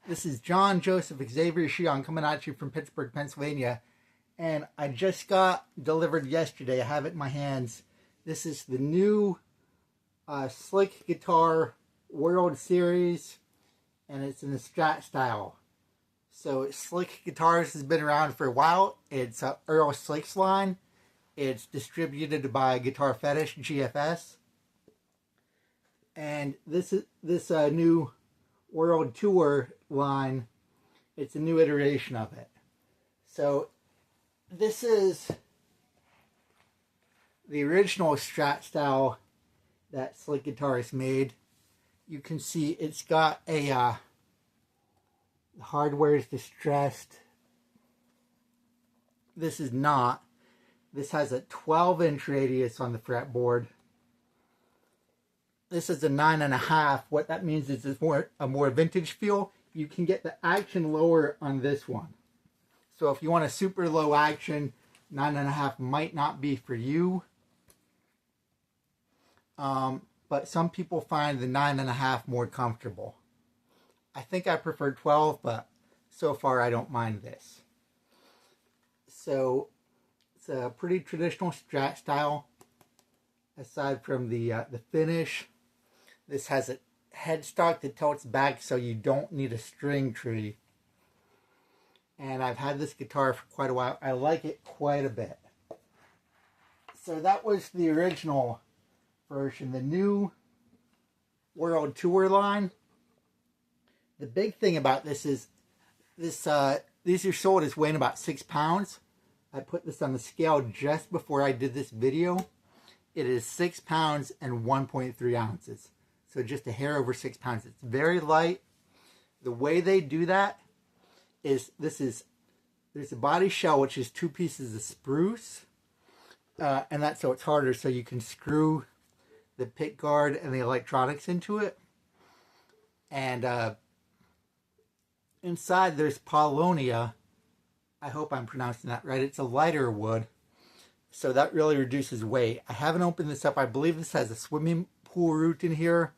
This is John Joseph Xavier Cihon coming at you from Pittsburgh, Pennsylvania. And I just got delivered yesterday. I have it in my hands. This is the new Slick Guitar World Series. And it's in the Strat-Style. So Slick Guitars has been around for a while. It's Earl Slick's line. It's distributed by Guitar Fetish, GFS. And this new World Tour line, it's a new iteration of it. So this is the original Strat-Style that Slick Guitars made. You can see it's got a the hardware is distressed. This is not. This has a 12-inch radius on the fretboard. This is a 9.5. What that means is it's a more vintage feel. You can get the action lower on this one. So if you want a super low action, 9.5 might not be for you. But some people find the 9.5 more comfortable. I think I prefer 12, but so far I don't mind this. So it's a pretty traditional Strat-Style. Aside from the finish, this has a headstock that tilts back so you don't need a string tree. And I've had this guitar for quite a while. I like it quite a bit. So that was the original version. The new World Tour line. The big thing about this is these are sold as weighing about 6 pounds. I put this on the scale just before I did this video. It is 6 pounds and 1.3 ounces. So just a hair over 6 pounds. It's very light. The way they do that is there's a body shell which is 2 pieces of spruce. And that's so it's harder, so you can screw the pick guard and the electronics into it. And inside there's paulownia. I hope I'm pronouncing that right. It's a lighter wood. So that really reduces weight. I haven't opened this up. I believe this has a swimming pool root in here.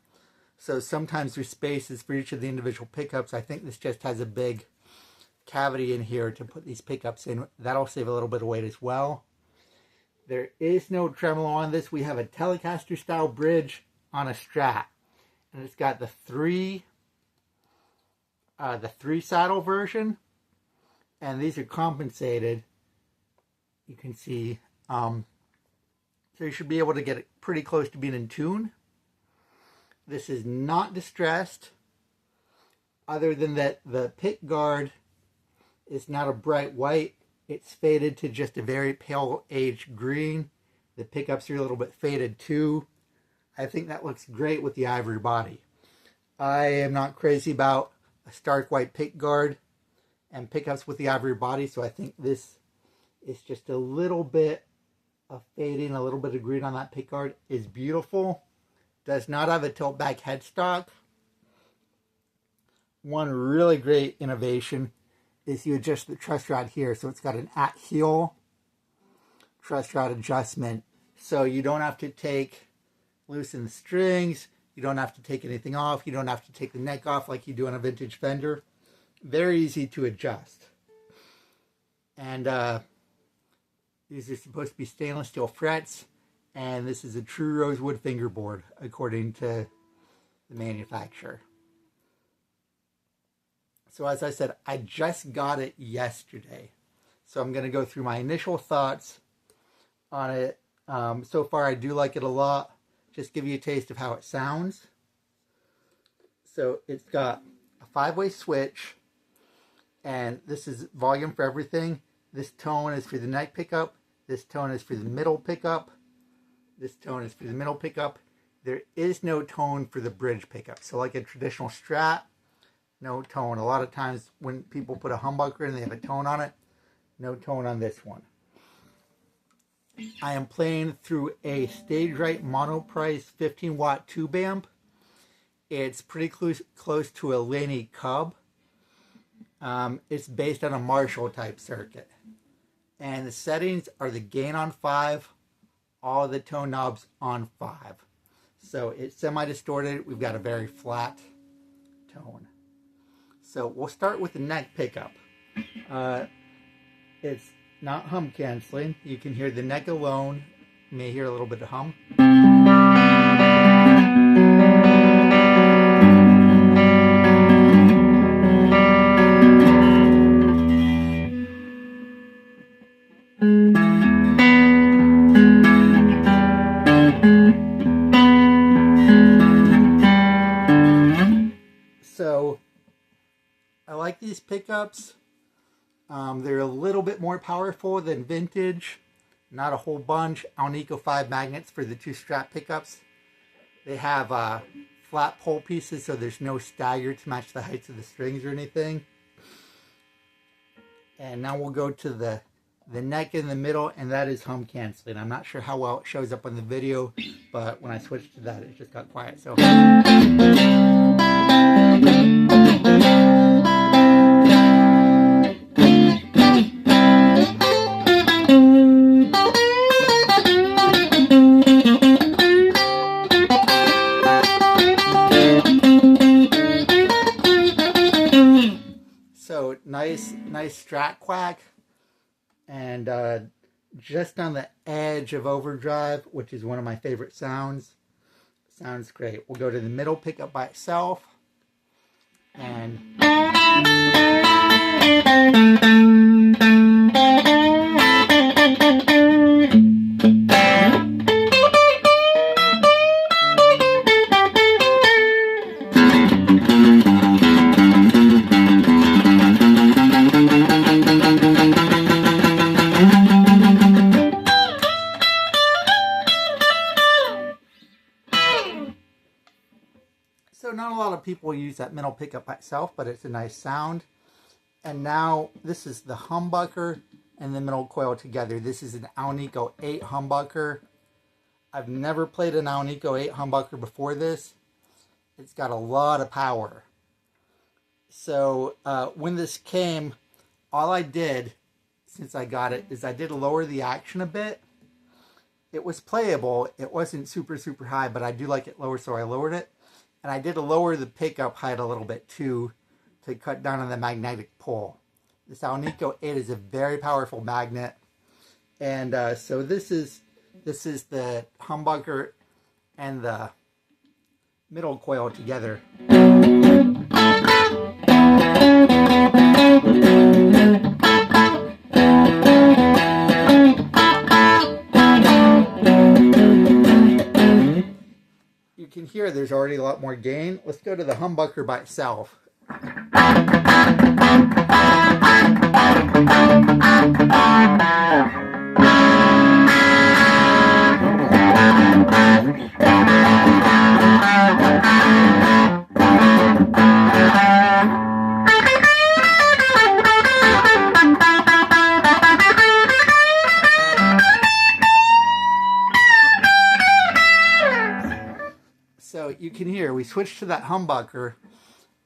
So sometimes there's spaces for each of the individual pickups. I think this just has a big cavity in here to put these pickups in. That'll save a little bit of weight as well. There is no tremolo on this. We have a Telecaster style bridge on a Strat. And it's got the three saddle version. And these are compensated. You can see. So you should be able to get it pretty close to being in tune. This is not distressed, other than that the pick guard is not a bright white. It's faded to just a very pale aged green. The pickups are a little bit faded too. I think that looks great with the ivory body. I am not crazy about a stark white pick guard and pickups with the ivory body, so I think this is just a little bit of fading, a little bit of green on that pick guard is beautiful. Does not have a tilt back headstock. One really great innovation is you adjust the truss rod here. So it's got an at heel truss rod adjustment. So you don't have to loosen the strings. You don't have to take anything off. You don't have to take the neck off like you do on a vintage Fender. Very easy to adjust. And these are supposed to be stainless steel frets. And this is a true rosewood fingerboard, according to the manufacturer. So as I said, I just got it yesterday. So I'm going to go through my initial thoughts on it. So far, I do like it a lot. Just give you a taste of how it sounds. So it's got a 5-way switch. And this is volume for everything. This tone is for the neck pickup. This tone is for the middle pickup. This tone is for the middle pickup. There is no tone for the bridge pickup. So like a traditional Strat, no tone. A lot of times when people put a humbucker and they have a tone on it, no tone on this one. I am playing through a Stage Right Monoprice 15-watt tube amp. It's pretty close to a Laney Cub. It's based on a Marshall type circuit. And the settings are the gain on 5, all the tone knobs on 5. So it's semi-distorted. We've got a very flat tone. So we'll start with the neck pickup. It's not hum canceling. You can hear the neck alone. You may hear a little bit of hum. So I like these pickups. They're a little bit more powerful than vintage. Not a whole bunch. Alnico 5 magnets for the 2 Strat pickups. They have flat pole pieces, so there's no stagger to match the heights of the strings or anything. And now we'll go to the neck in the middle, and that is hum canceling. I'm not sure how well it shows up on the video, but when I switched to that, it just got quiet. So. So nice Strat quack, and just on the edge of overdrive, which is one of my favorite sounds. Sounds great. We'll go to the middle pickup by itself, and so not a lot of people use that middle pickup by itself, but it's a nice sound. And now this is the humbucker and the middle coil together. This is an Alnico 8 humbucker. I've never played an Alnico 8 humbucker before this. It's got a lot of power. So when this came, all I did since I got it is I did lower the action a bit. It was playable. It wasn't super high, but I do like it lower, so I lowered it. And I did lower the pickup height a little bit too, to cut down on the magnetic pull. This Alnico 8 is a very powerful magnet. And so this is the humbucker and the middle coil together. You can hear there's already a lot more gain. Let's go to the humbucker by itself. So you can hear, we switched to that humbucker.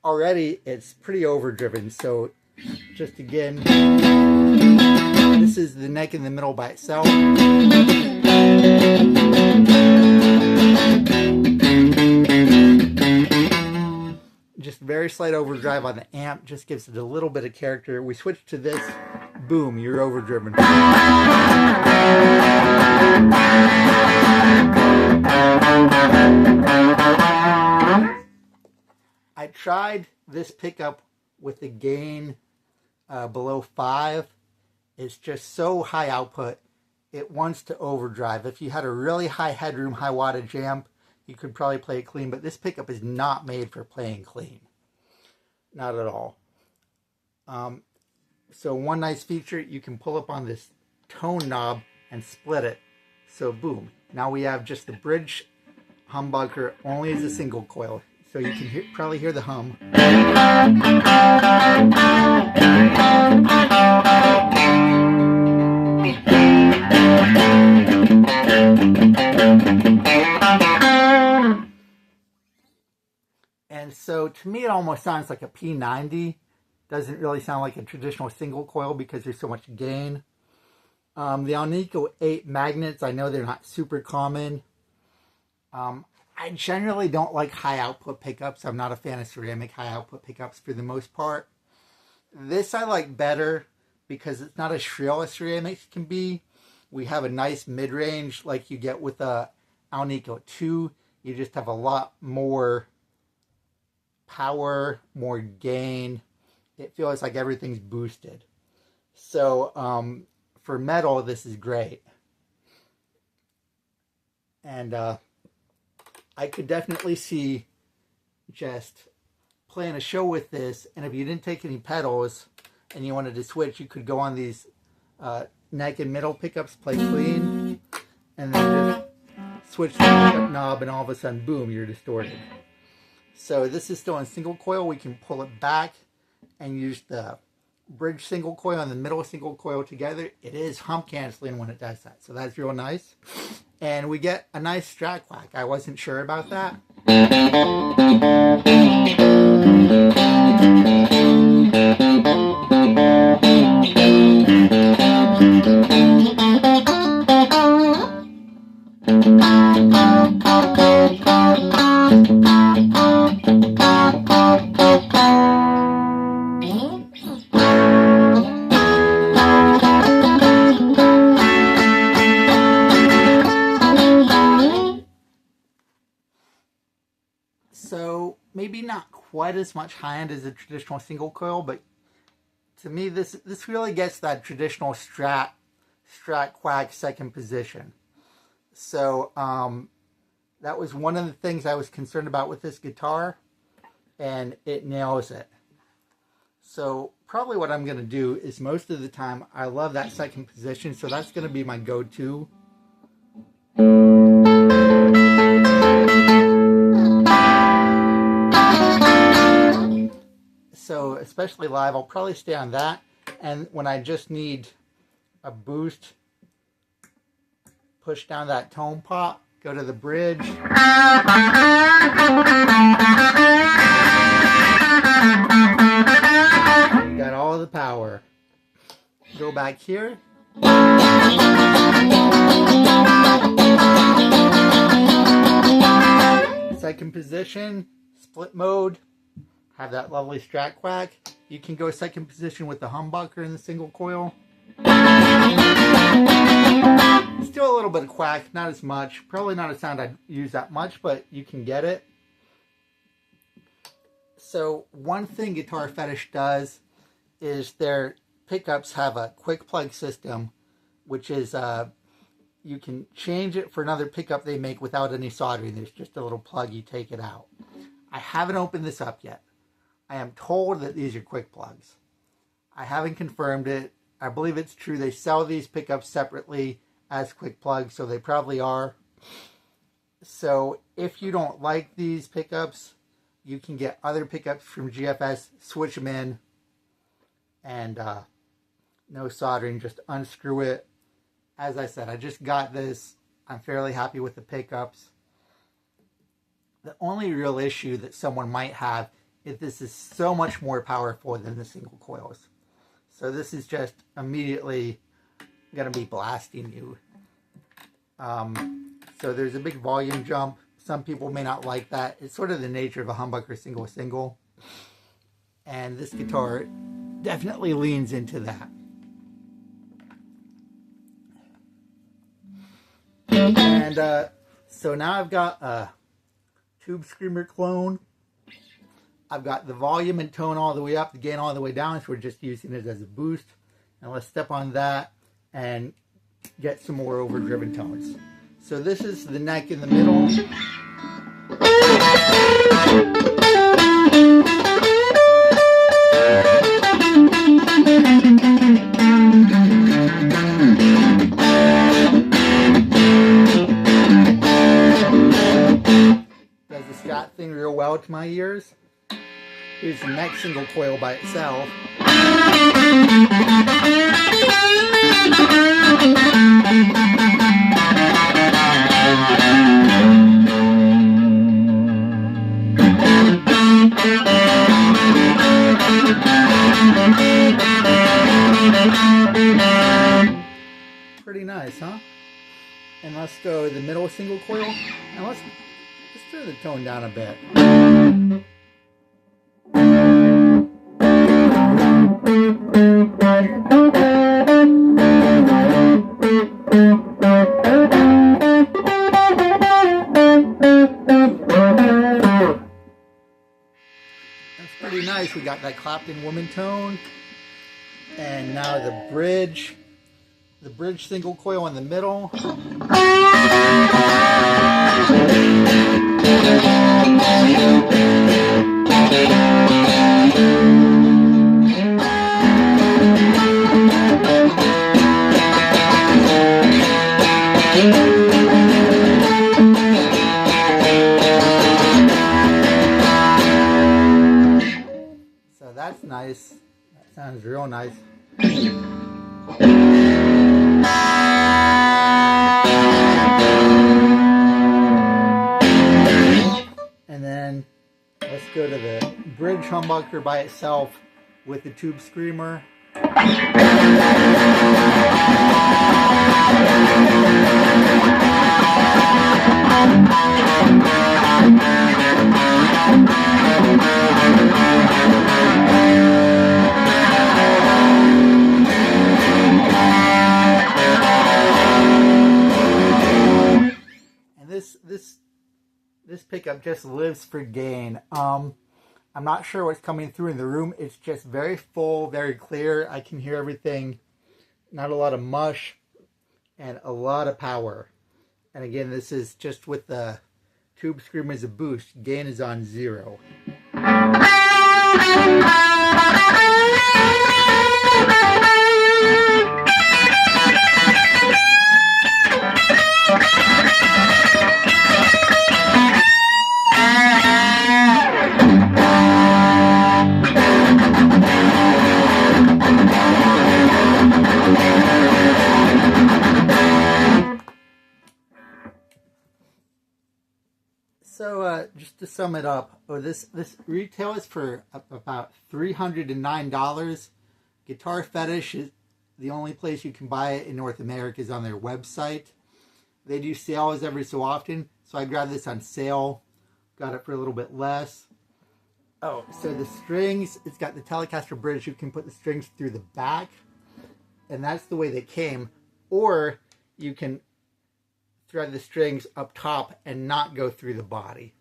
Already it's pretty overdriven. So just again, this is the neck in the middle by itself. Just very slight overdrive on the amp, just gives it a little bit of character. We switched to this, boom, you're overdriven. I tried this pickup with the gain below 5. It's just so high output, it wants to overdrive. If you had a really high headroom, high wattage amp, you could probably play it clean, but this pickup is not made for playing clean. Not at all. So one nice feature, you can pull up on this tone knob and split it. So boom, now we have just the bridge humbucker only as a single coil. So you can probably hear the hum. And so to me it almost sounds like a P90. Doesn't really sound like a traditional single coil because there's so much gain. The Alnico 8 magnets, I know they're not super common. I generally don't like high output pickups. I'm not a fan of ceramic high output pickups for the most part. This I like better because it's not as shrill as ceramics can be. We have a nice mid-range like you get with a Alnico 2. You just have a lot more power, more gain. It feels like everything's boosted. So for metal, this is great. And I could definitely see just playing a show with this, and if you didn't take any pedals and you wanted to switch, you could go on these neck and middle pickups, play clean, and then just switch the pickup knob, and all of a sudden, boom, you're distorted. So this is still in single coil. We can pull it back and use the bridge single coil and the middle single coil together. It is hump canceling when it does that, so that's real nice. And we get a nice strat quack. I wasn't sure about that. So maybe not quite as much high end as a traditional single coil, but to me this really gets that traditional strat quack second position. So that was one of the things I was concerned about with this guitar, and it nails it. So probably what I'm going to do is, most of the time I love that second position, so that's going to be my go-to. So especially live, I'll probably stay on that. And when I just need a boost, push down that tone pot, go to the bridge. Got all the power. Go back here. Second position, split mode. Have that lovely strat quack. You can go second position with the humbucker in the single coil. Still a little bit of quack, not as much. Probably not a sound I'd use that much, but you can get it. So one thing Guitar Fetish does is their pickups have a quick plug system, which is you can change it for another pickup they make without any soldering. There's just a little plug, you take it out. I haven't opened this up yet. I am told that these are quick plugs. I haven't confirmed it. I believe it's true. They sell these pickups separately as quick plugs, so they probably are. So if you don't like these pickups, you can get other pickups from GFS, switch them in, and no soldering, just unscrew it. As I said, I just got this. I'm fairly happy with the pickups. The only real issue that someone might have is this is so much more powerful than the single coils. So this is just immediately going to be blasting you. So there's a big volume jump. Some people may not like that. It's sort of the nature of a humbucker single. And this guitar definitely leans into that. And so now I've got a Tube Screamer clone. I've got the volume and tone all the way up, the gain all the way down, so we're just using it as a boost. And let's step on that and get some more overdriven tones. So this is the neck in the middle. Does the Strat thing real well to my ears. Here's the neck single coil by itself. Pretty nice, huh? And let's go the middle single coil. Now let's turn the tone down a bit. That's pretty nice. We got that clapped-in woman tone. And now the bridge single coil in the middle. So that's nice. That sounds real nice. And then let's go to the bridge humbucker by itself with the tube screamer. And this pickup just lives for gain. I'm not sure what's coming through in the room. It's just very full, very clear. I can hear everything. Not a lot of mush and a lot of power. And again, this is just with the tube screamer as a boost. Gain is on 0. So just to sum it up, this retails for about $309. Guitar Fetish is the only place you can buy it in North America is on their website. They do sales every so often, so I grabbed this on sale. Got it for a little bit less. Oh, so the strings, it's got the Telecaster bridge. You can put the strings through the back, and that's the way they came. Or you can thread the strings up top and not go through the body.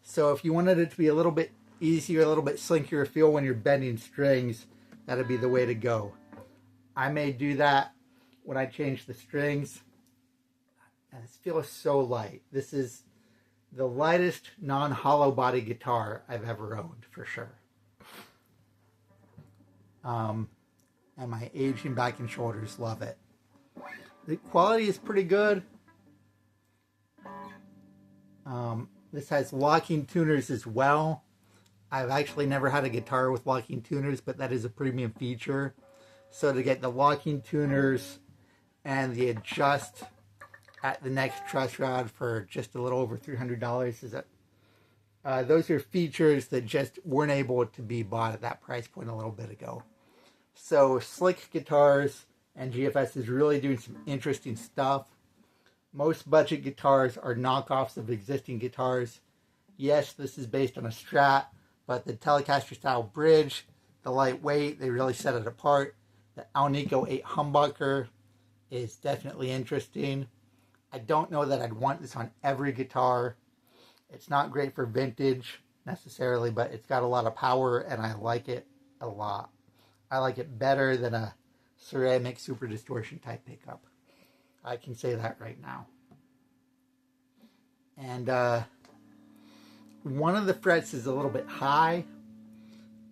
So if you wanted it to be a little bit easier, a little bit slinkier feel when you're bending strings, that'd be the way to go. I may do that when I change the strings. And it feels so light. This is the lightest non-hollow body guitar I've ever owned, for sure. And my aging back and shoulders love it. The quality is pretty good. This has locking tuners as well. I've actually never had a guitar with locking tuners, but that is a premium feature. So to get the locking tuners and the adjust at the next truss rod for just a little over $300 is that those are features that just weren't able to be bought at that price point a little bit ago. So Slick Guitars and GFS is really doing some interesting stuff. Most budget guitars are knockoffs of existing guitars. Yes, this is based on a Strat, but the Telecaster style bridge, the lightweight, they really set it apart. The Alnico 8 Humbucker is definitely interesting. I don't know that I'd want this on every guitar. It's not great for vintage necessarily, but it's got a lot of power and I like it a lot. I like it better than a ceramic super distortion type pickup. I can say that right now. And one of the frets is a little bit high,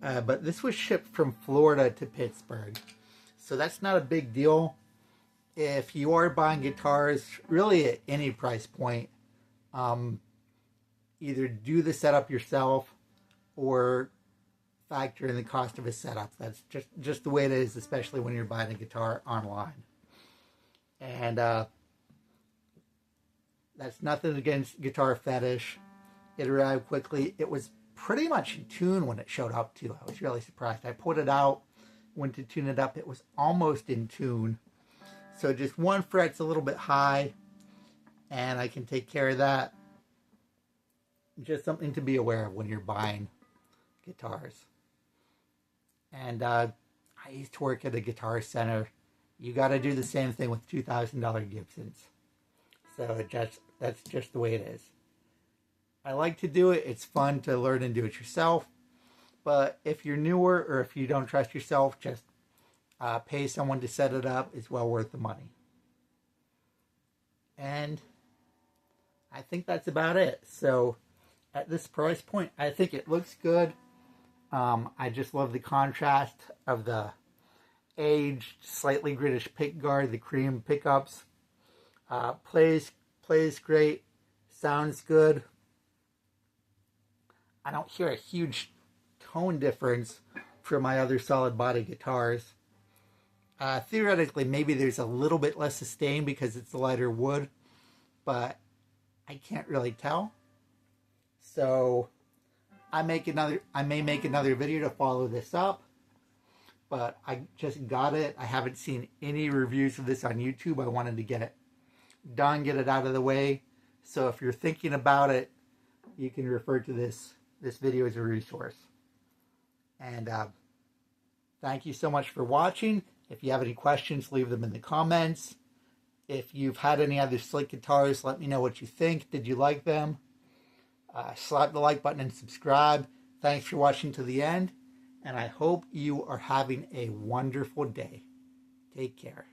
but this was shipped from Florida to Pittsburgh. So that's not a big deal. If you are buying guitars, really at any price point, either do the setup yourself or factor in the cost of a setup. That's just the way it is, especially when you're buying a guitar online. And that's nothing against Guitar Fetish. It arrived quickly. It was pretty much in tune when it showed up too. I was really surprised. I put it out, went to tune it up. It was almost in tune. So just one fret's a little bit high, and I can take care of that. just something to be aware of when you're buying guitars. And I used to work at a guitar center. You got to do the same thing with $2,000 Gibsons. So that's just the way it is. I like to do it. It's fun to learn and do it yourself. But if you're newer or if you don't trust yourself, just pay someone to set it up. It's well worth the money. And I think that's about it. So at this price point, I think it looks good. I just love the contrast of the aged, slightly British pickguard, the cream pickups. Plays great, sounds good. I don't hear a huge tone difference from my other solid body guitars. Theoretically, maybe there's a little bit less sustain because it's a lighter wood, but I can't really tell. So I may make another video to follow this up, but I just got it. I haven't seen any reviews of this on YouTube. I wanted to get it done, get it out of the way. So if you're thinking about it, you can refer to this video as a resource. And thank you so much for watching. If you have any questions, leave them in the comments. If you've had any other slick guitars, let me know what you think. Did you like them? Slap the like button and subscribe. Thanks for watching to the end. And I hope you are having a wonderful day. Take care.